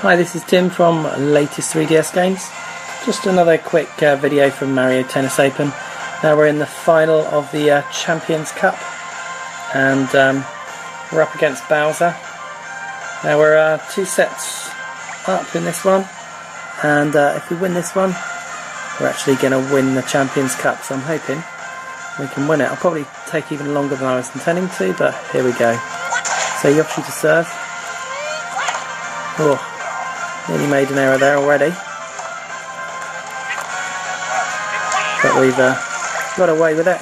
Hi, this is Tim from Latest 3DS Games. Just another quick video from Mario Tennis Open. Now we're in the final of the Champions Cup, and we're up against Bowser. Now we're 2 sets up in this one, and if we win this one, we're actually going to win the Champions Cup, so I'm hoping we can win it. I'll probably take even longer than I was intending to, but here we go. So Yoshi to serve. Oh, nearly made an error there already. But we've got away with it.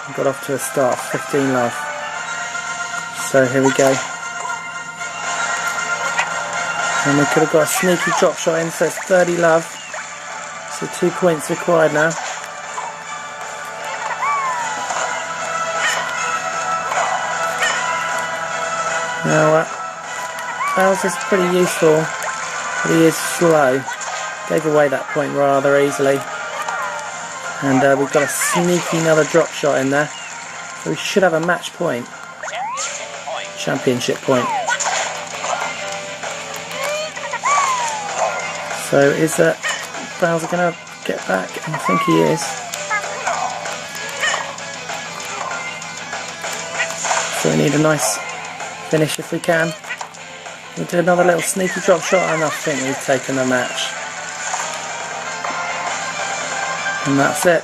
We got off to a start, 15 love. So here we go. And we could have got a sneaky drop shot in, so it's 30 love. So 2 points required now. Now Bowser's pretty useful, but he is slow. Gave away that point rather easily. And we've got a sneaky another drop shot in there. So we should have a match point. Championship point. So is Bowser going to get back? I think he is. So we need a nice finish if we can. We'll do another little sneaky drop shot, and I think we've taken the match. And that's it.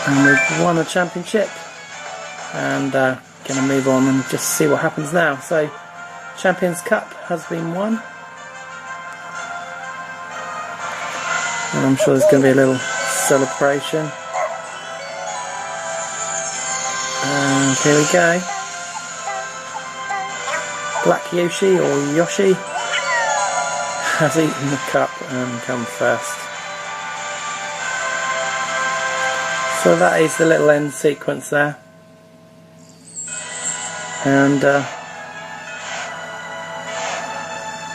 And we've won the championship. And going to move on and just see what happens now. So, Champions Cup has been won. And I'm sure there's going to be a little celebration. And here we go. Black Yoshi, or Yoshi, has eaten the cup and come first. So that is the little end sequence there. And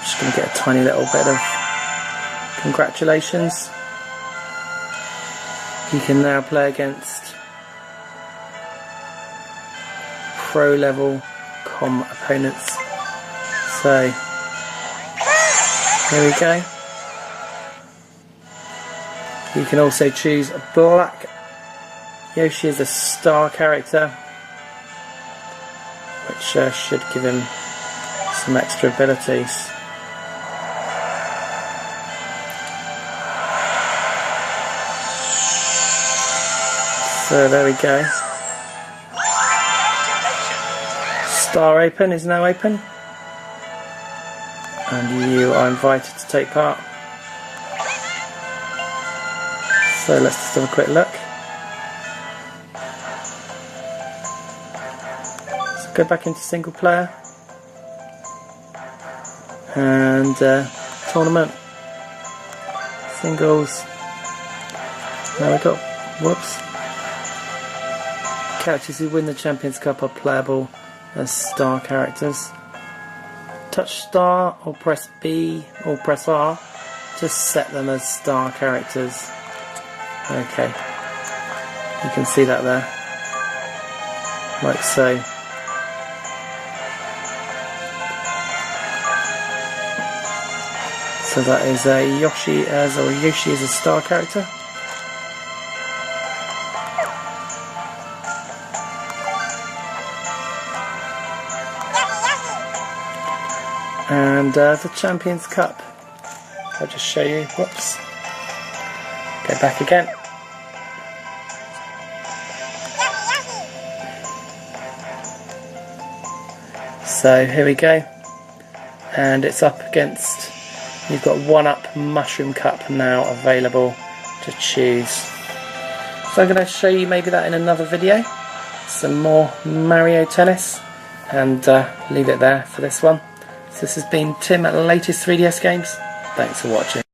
just going to get a tiny little bit of congratulations. You can now play against pro level opponents. So here we go. You can also choose a black Yoshi as a star character, which should give him some extra abilities. So there we go. Star Open is now open, and you are invited to take part. So let's just have a quick look. So go back into single player and tournament, singles. Now we got, whoops. Characters who win the Champions Cup are playable as star characters. Touch star or press B or press R to set them as star characters. Okay, you can see that there, like so. So that is Yoshi as a star character. And the Champions Cup, I'll just show you, whoops, go back again. So here we go, and it's up against, you've got 1-up Mushroom Cup now available to choose. So I'm going to show you maybe that in another video, some more Mario Tennis, and leave it there for this one. So this has been Tim at Latest 3DS Games. Thanks for watching.